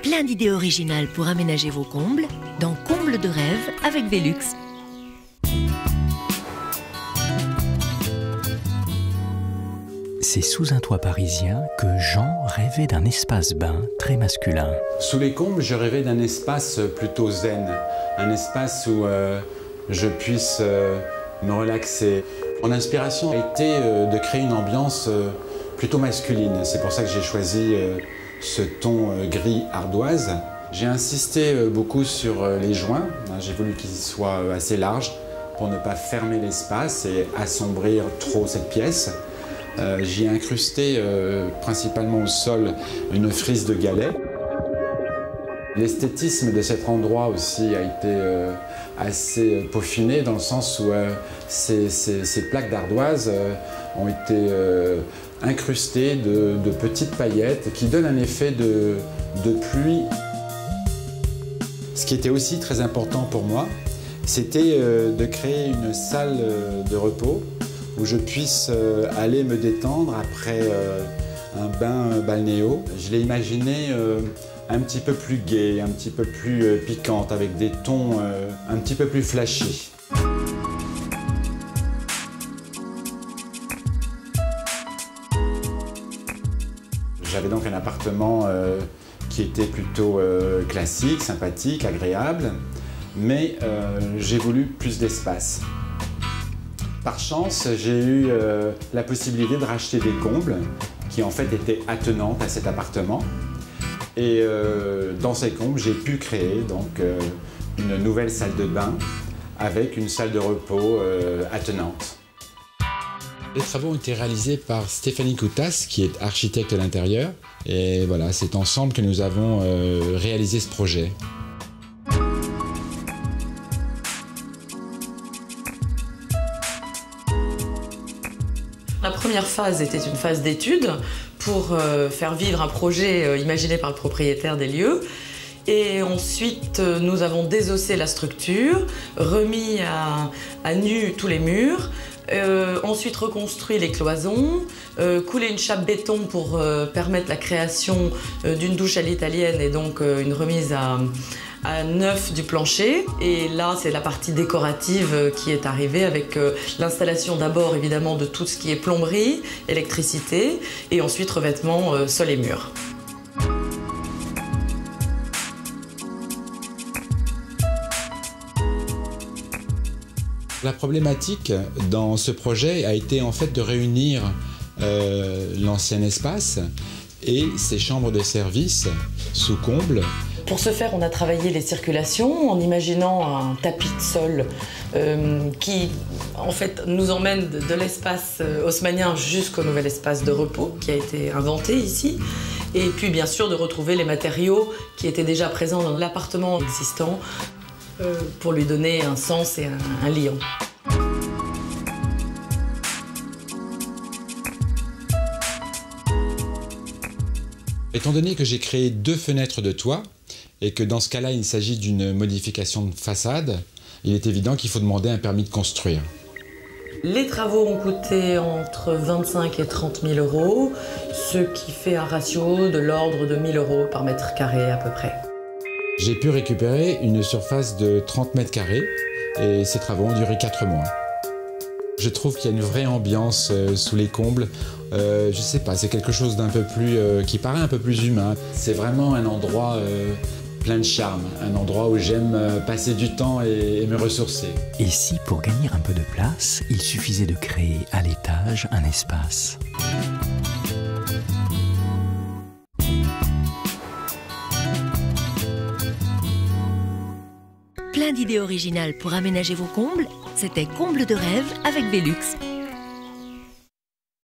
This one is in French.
Plein d'idées originales pour aménager vos combles dans Combles de rêve avec Velux. C'est sous un toit parisien que Jean rêvait d'un espace bain très masculin. Sous les combles, je rêvais d'un espace plutôt zen, un espace où je puisse me relaxer. Mon inspiration a été de créer une ambiance plutôt masculine. C'est pour ça que j'ai choisi ce ton gris ardoise. J'ai insisté beaucoup sur les joints. J'ai voulu qu'ils soient assez larges pour ne pas fermer l'espace et assombrir trop cette pièce. J'y ai incrusté principalement au sol une frise de galets. L'esthétisme de cet endroit aussi a été assez peaufiné dans le sens où ces plaques d'ardoise ont été incrustées de petites paillettes qui donnent un effet de pluie. Ce qui était aussi très important pour moi, c'était de créer une salle de repos où je puisse aller me détendre après un bain balnéo. Je l'ai imaginé un petit peu plus gai, un petit peu plus piquante, avec des tons un petit peu plus flashy. J'avais donc un appartement qui était plutôt classique, sympathique, agréable, mais j'ai voulu plus d'espace. Par chance, j'ai eu la possibilité de racheter des combles qui en fait étaient attenantes à cet appartement. Et dans ces combles, j'ai pu créer donc une nouvelle salle de bain avec une salle de repos attenante. Les travaux ont été réalisés par Stéphanie Koutas, qui est architecte à l'intérieur. Et voilà, c'est ensemble que nous avons réalisé ce projet. La première phase était une phase d'étude pour faire vivre un projet imaginé par le propriétaire des lieux. Et ensuite, nous avons désossé la structure, remis à nu tous les murs, ensuite reconstruit les cloisons, coulé une chape béton pour permettre la création d'une douche à l'italienne et donc une remise à neuf du plancher. Et là, c'est la partie décorative qui est arrivée avec l'installation d'abord évidemment de tout ce qui est plomberie, électricité et ensuite revêtement sol et murs. La problématique dans ce projet a été en fait de réunir l'ancien espace et ses chambres de service sous comble. Pour ce faire, on a travaillé les circulations en imaginant un tapis de sol qui en fait nous emmène de l'espace haussmannien jusqu'au nouvel espace de repos qui a été inventé ici. Et puis bien sûr de retrouver les matériaux qui étaient déjà présents dans l'appartement existant pour lui donner un sens et un liant. Étant donné que j'ai créé 2 fenêtres de toit, et que dans ce cas-là, il s'agit d'une modification de façade, il est évident qu'il faut demander un permis de construire. Les travaux ont coûté entre 25 et 30 000 €, ce qui fait un ratio de l'ordre de 1 000 € par mètre carré à peu près. J'ai pu récupérer une surface de 30 mètres carrés et ces travaux ont duré 4 mois. Je trouve qu'il y a une vraie ambiance sous les combles. Je sais pas, c'est quelque chose d'un peu plus qui paraît un peu plus humain. C'est vraiment un endroit plein de charme, un endroit où j'aime passer du temps et me ressourcer. Et si pour gagner un peu de place, il suffisait de créer à l'étage un espace? Plein d'idées originales pour aménager vos combles, c'était Combles de rêve avec Velux.